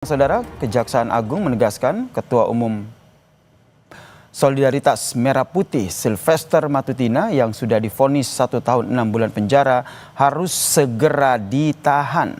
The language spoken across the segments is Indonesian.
Saudara, Kejaksaan Agung menegaskan Ketua Umum Solidaritas Merah Putih Sylvester Matutina yang sudah divonis 1 tahun 6 bulan penjara harus segera ditahan.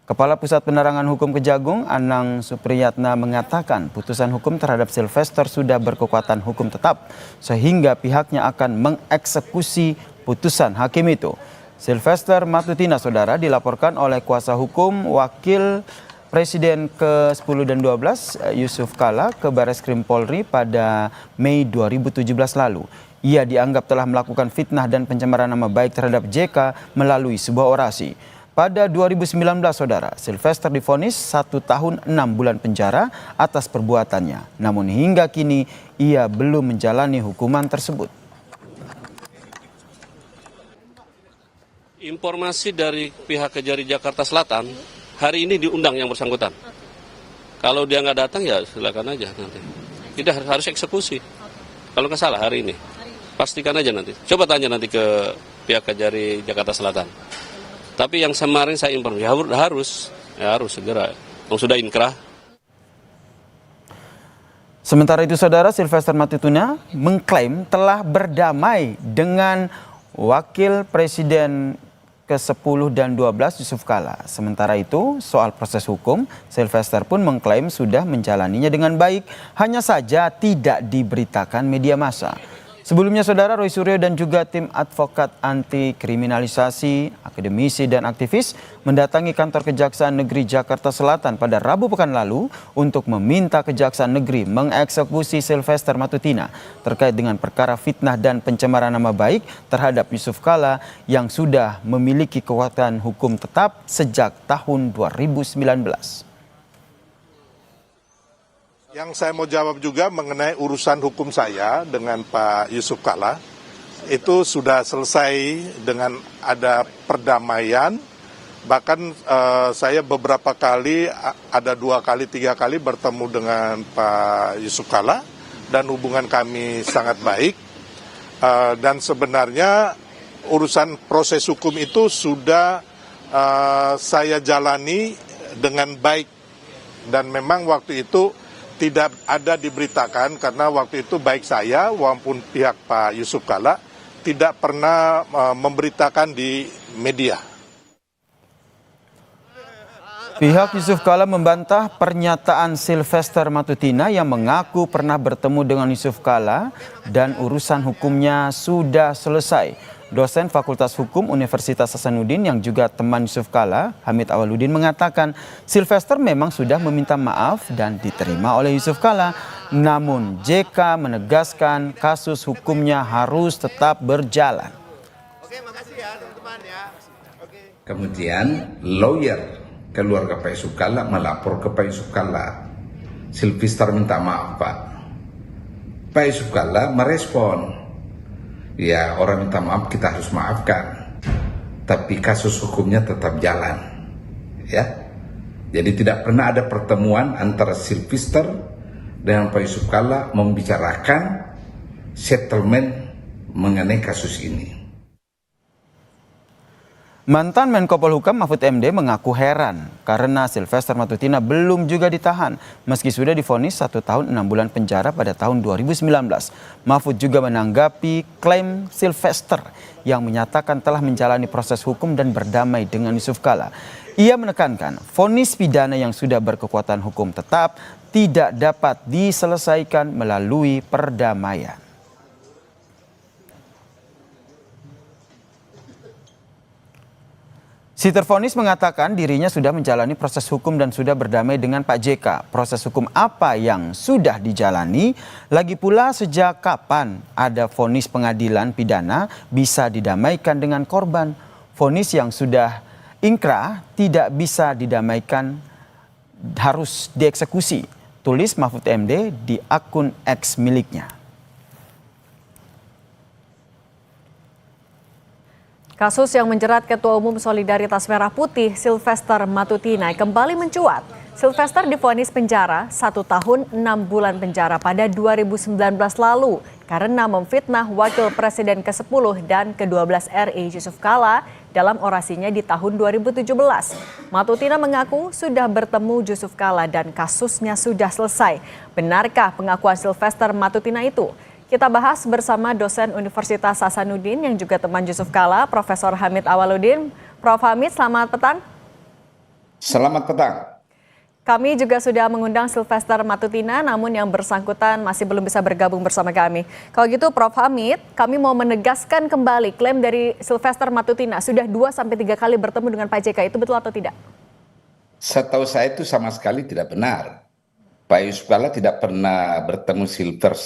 Kepala Pusat Penerangan Hukum Kejagung, Anang Supriyatna, mengatakan putusan hukum terhadap Sylvester sudah berkekuatan hukum tetap sehingga pihaknya akan mengeksekusi putusan hakim itu. Sylvester Matutina, saudara, dilaporkan oleh kuasa hukum Wakil Presiden ke-10 dan 12 Yusuf Kala ke Barreskrim Polri pada Mei 2017 lalu. Ia dianggap telah melakukan fitnah dan pencemaran nama baik terhadap JK melalui sebuah orasi. Pada 2019, saudara, Sylvester divonis 1 tahun 6 bulan penjara atas perbuatannya. Namun hingga kini ia belum menjalani hukuman tersebut. Informasi dari pihak Kejari Jakarta Selatan, hari ini diundang yang bersangkutan. Kalau dia nggak datang ya silakan aja nanti. Tidak harus eksekusi. Kalau nggak salah hari ini. Pastikan aja nanti. Coba tanya nanti ke pihak Kejari Jakarta Selatan. Tapi yang kemarin saya informasi harus segera. Sudah inkrah. Sementara itu, saudara, Sylvester Matutina mengklaim telah berdamai dengan Wakil Presiden ke-10 dan 12 Yusuf Kala. Sementara itu, soal proses hukum, Sylvester pun mengklaim sudah menjalaninya dengan baik, hanya saja tidak diberitakan media massa. Sebelumnya, saudara, Roy Suryo dan juga tim advokat anti kriminalisasi, akademisi dan aktivis mendatangi kantor Kejaksaan Negeri Jakarta Selatan pada Rabu pekan lalu untuk meminta Kejaksaan Negeri mengeksekusi Sylvester Matutina terkait dengan perkara fitnah dan pencemaran nama baik terhadap Yusuf Kala yang sudah memiliki kekuatan hukum tetap sejak tahun 2019. Yang saya mau jawab juga mengenai urusan hukum saya dengan Pak Yusuf Kala, itu sudah selesai dengan ada perdamaian, bahkan saya beberapa kali, ada 2 kali, 3 kali bertemu dengan Pak Yusuf Kala, dan hubungan kami sangat baik, dan sebenarnya urusan proses hukum itu sudah saya jalani dengan baik, dan memang waktu itu tidak ada diberitakan karena waktu itu baik saya maupun pihak Pak Yusuf Kala tidak pernah memberitakan di media. Pihak Yusuf Kala membantah pernyataan Sylvester Matutina yang mengaku pernah bertemu dengan Yusuf Kala dan urusan hukumnya sudah selesai. Dosen Fakultas Hukum Universitas Hasanuddin yang juga teman Yusuf Kala, Hamid Awaludin, mengatakan Sylvester memang sudah meminta maaf dan diterima oleh Yusuf Kala. Namun JK menegaskan kasus hukumnya harus tetap berjalan. Oke, makasih ya teman-teman ya. Oke. Kemudian lawyer keluarga Pak Yusuf Kala melapor ke Pak Yusuf Kala. Sylvester minta maaf, Pak. Pak Yusuf Kala merespon, ya, orang minta maaf kita harus maafkan, tapi kasus hukumnya tetap jalan, ya. Jadi tidak pernah ada pertemuan antara Sylvester dengan Pak Yusuf Kala membicarakan settlement mengenai kasus ini. Mantan Menko Polhukam Mahfud MD mengaku heran karena Sylvester Matutina belum juga ditahan meski sudah divonis 1 tahun 6 bulan penjara pada tahun 2019. Mahfud juga menanggapi klaim Sylvester yang menyatakan telah menjalani proses hukum dan berdamai dengan Yusuf Kala. Ia menekankan vonis pidana yang sudah berkekuatan hukum tetap tidak dapat diselesaikan melalui perdamaian. Si tervonis mengatakan dirinya sudah menjalani proses hukum dan sudah berdamai dengan Pak JK. Proses hukum apa yang sudah dijalani? Lagi pula sejak kapan ada vonis pengadilan pidana bisa didamaikan dengan korban? Vonis yang sudah inkrah tidak bisa didamaikan, harus dieksekusi. Tulis Mahfud MD di akun X miliknya. Kasus yang menjerat Ketua Umum Solidaritas Merah Putih Sylvester Matutina kembali mencuat. Sylvester divonis penjara 1 tahun 6 bulan penjara pada 2019 lalu karena memfitnah Wakil Presiden ke-10 dan ke-12 RI Yusuf Kala dalam orasinya di tahun 2017. Matutina mengaku sudah bertemu Jusuf Kalla dan kasusnya sudah selesai. Benarkah pengakuan Sylvester Matutina itu? Kita bahas bersama dosen Universitas Hasanuddin yang juga teman Jusuf Kalla, Profesor Hamid Awaludin. Prof. Hamid, selamat petang. Selamat petang. Kami juga sudah mengundang Sylvester Matutina, namun yang bersangkutan masih belum bisa bergabung bersama kami. Kalau gitu Prof. Hamid, kami mau menegaskan kembali klaim dari Sylvester Matutina sudah 2-3 kali bertemu dengan Pak JK, itu betul atau tidak? Setahu saya itu sama sekali tidak benar. Pak Yusuf Kalla tidak pernah bertemu Sylvester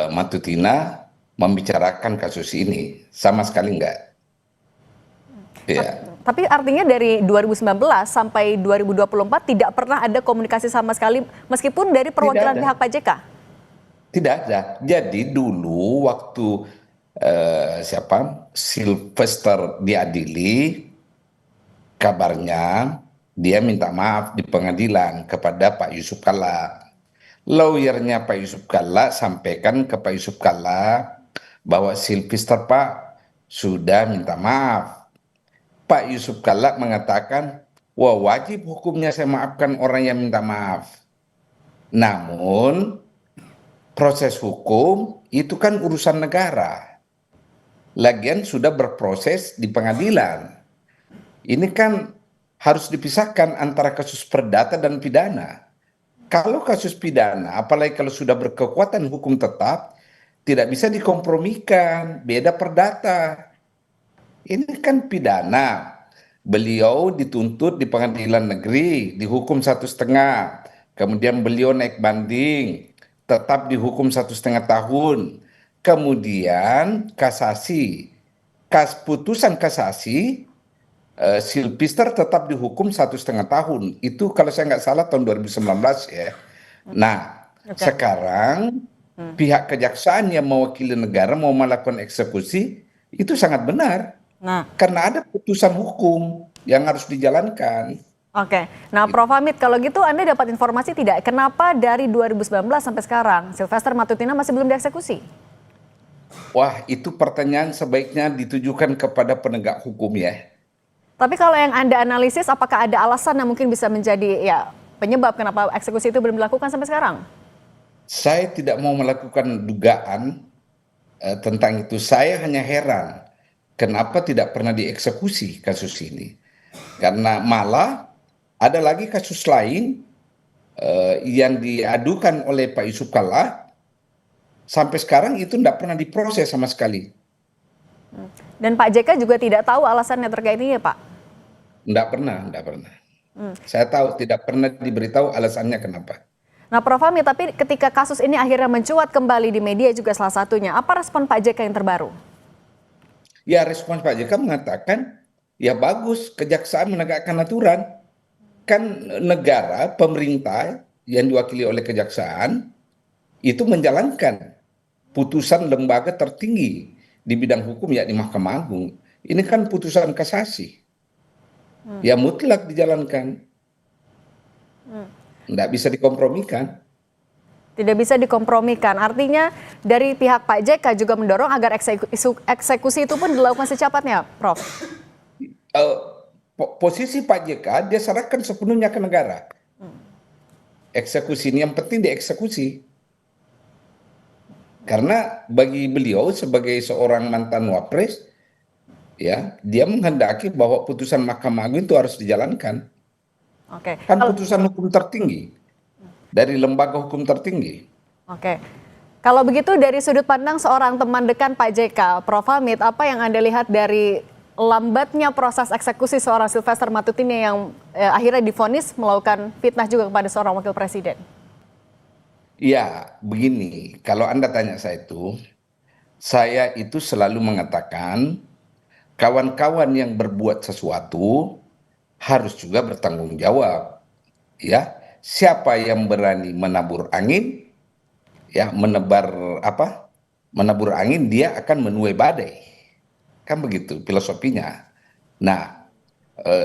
Matutina membicarakan kasus ini, sama sekali enggak. Ya. Tapi artinya dari 2019 sampai 2024 tidak pernah ada komunikasi sama sekali meskipun dari perwakilan pihak Pak JK? Tidak ada. Jadi dulu waktu Sylvester diadili, kabarnya dia minta maaf di pengadilan kepada Pak Yusuf Kalla. Lawyernya Pak Yusuf Kalla sampaikan ke Pak Yusuf Kalla bahwa Sylvester Pak sudah minta maaf. Pak Yusuf Kalla mengatakan, wah wajib hukumnya saya maafkan orang yang minta maaf. Namun proses hukum itu kan urusan negara. Lagian sudah berproses di pengadilan. Ini kan harus dipisahkan antara kasus perdata dan pidana. Kalau kasus pidana, apalagi kalau sudah berkekuatan hukum tetap, tidak bisa dikompromikan, beda perdata. Ini kan pidana. Beliau dituntut di pengadilan negeri, dihukum 1,5. Kemudian beliau naik banding, tetap dihukum 1,5 tahun. Kemudian kasasi. Putusan kasasi, Sylvester tetap dihukum 1,5 tahun. Itu kalau saya nggak salah tahun 2019 ya. Nah, sekarang pihak kejaksaan yang mewakili negara mau melakukan eksekusi, itu sangat benar. Karena ada putusan hukum yang harus dijalankan. Oke, nah Prof. Hamid, kalau gitu Anda dapat informasi tidak kenapa dari 2019 sampai sekarang Sylvester Matutina masih belum dieksekusi? Wah, itu pertanyaan sebaiknya ditujukan kepada penegak hukum ya. Tapi kalau yang Anda analisis, apakah ada alasan yang mungkin bisa menjadi penyebab kenapa eksekusi itu belum dilakukan sampai sekarang? Saya tidak mau melakukan dugaan tentang itu. Saya hanya heran kenapa tidak pernah dieksekusi kasus ini. Karena malah ada lagi kasus lain yang diadukan oleh Pak Yusuf Kalla, sampai sekarang itu tidak pernah diproses sama sekali. Dan Pak JK juga tidak tahu alasannya terkait ini ya Pak? Tidak pernah. Saya tahu tidak pernah diberitahu alasannya kenapa. Nah Prof. Hamid, tapi ketika kasus ini akhirnya mencuat kembali di media juga salah satunya, apa respon Pak JK yang terbaru? Ya, respon Pak JK mengatakan, ya bagus kejaksaan menegakkan aturan. Kan negara, pemerintah yang diwakili oleh kejaksaan itu menjalankan putusan lembaga tertinggi di bidang hukum, yakni Mahkamah Agung. Ini kan putusan kasasi. Ya mutlak dijalankan. Tidak bisa dikompromikan. Tidak bisa dikompromikan. Artinya dari pihak Pak JK juga mendorong agar eksekusi itu pun dilakukan secepatnya, Prof. Posisi Pak JK dia serahkan sepenuhnya ke negara. Eksekusi ini yang penting dieksekusi. Karena bagi beliau sebagai seorang mantan wapres, ya dia menghendaki bahwa putusan Mahkamah Agung itu harus dijalankan. Oke. Kan putusan hukum tertinggi dari lembaga hukum tertinggi. Oke. Kalau begitu dari sudut pandang seorang teman dekat Pak JK, Prof. Hamid, apa yang Anda lihat dari lambatnya proses eksekusi seorang Sylvester Matutina yang akhirnya divonis melakukan fitnah juga kepada seorang wakil presiden? Ya, begini, kalau Anda tanya saya itu selalu mengatakan kawan-kawan yang berbuat sesuatu harus juga bertanggung jawab. Ya, siapa yang berani menabur angin, ya menabur angin, dia akan menuai badai. Kan begitu filosofinya. Nah,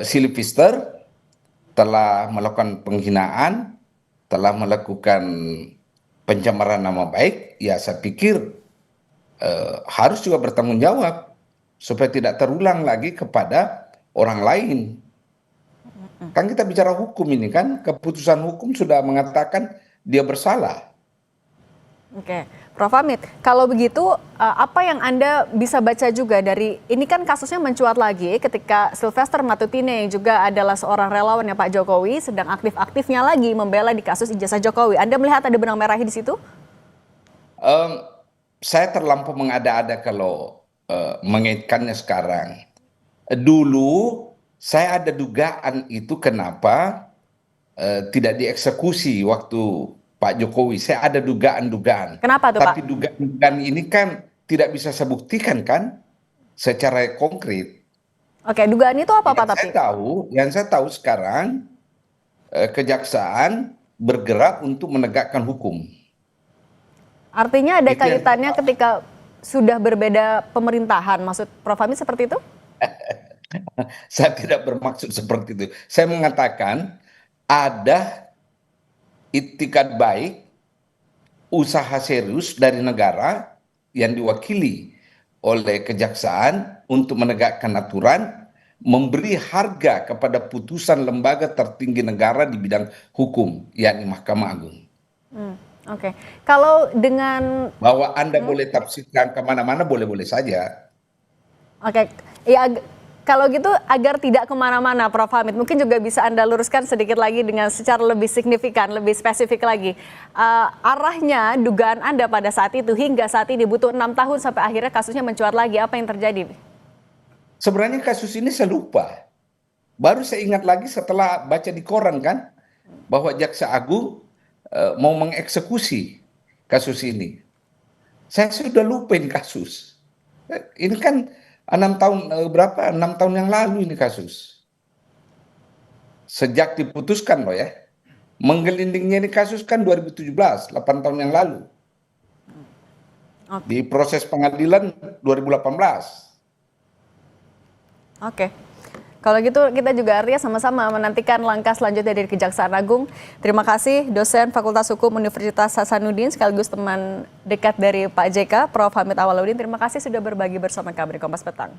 Sylvester telah melakukan penghinaan, telah melakukan pencemaran nama baik, ya saya pikir harus juga bertanggung jawab. supaya tidak terulang lagi kepada orang lain. Kan kita bicara hukum ini kan, keputusan hukum sudah mengatakan dia bersalah. Oke, Prof. Hamid, kalau begitu apa yang Anda bisa baca juga dari, ini kan kasusnya mencuat lagi ketika Sylvester Matutina yang juga adalah seorang relawannya Pak Jokowi sedang aktif-aktifnya lagi membela di kasus ijazah Jokowi. Anda melihat ada benang merah di situ? Saya terlampau mengada-ada kalau mengaitkannya sekarang. Dulu saya ada dugaan itu kenapa tidak dieksekusi waktu Pak Jokowi. Saya ada dugaan-dugaan. Kenapa tuh, Pak? Tapi dugaan-dugaan ini kan tidak bisa saya buktikan kan secara konkret. Oke, dugaan itu apa, Pak? Tapi Yang saya tahu sekarang kejaksaan bergerak untuk menegakkan hukum. artinya ada Itu yang- kaitannya ketika sudah berbeda pemerintahan, maksud Prof. Hamid seperti itu? Saya tidak bermaksud seperti itu. Saya mengatakan ada itikat baik, usaha serius dari negara yang diwakili oleh kejaksaan untuk menegakkan aturan, memberi harga kepada putusan lembaga tertinggi negara di bidang hukum, yakni Mahkamah Agung. Oke, kalau dengan Bahwa Anda boleh tafsirkan kemana-mana, boleh-boleh saja. Oke, ya kalau gitu agar tidak kemana-mana, Prof. Hamid, mungkin juga bisa Anda luruskan sedikit lagi dengan secara lebih signifikan, lebih spesifik lagi. Arahnya, dugaan Anda pada saat itu hingga saat ini butuh 6 tahun sampai akhirnya kasusnya mencuat lagi. Apa yang terjadi? Sebenarnya kasus ini saya lupa. Baru saya ingat lagi setelah baca di koran kan, bahwa Jaksa Agung mau mengeksekusi kasus ini. Saya sudah lupain kasus. Ini kan 6 tahun yang lalu ini kasus. Sejak diputuskan loh ya. Menggelindingnya ini kasus kan 2017, 8 tahun yang lalu. Oke. Di proses pengadilan 2018. Oke. Kalau gitu kita juga Arya sama-sama menantikan langkah selanjutnya dari Kejaksaan Agung. Terima kasih dosen Fakultas Hukum Universitas Hasanuddin sekaligus teman dekat dari Pak JK, Prof. Hamid Awaludin. Terima kasih sudah berbagi bersama kami di Kompas Petang.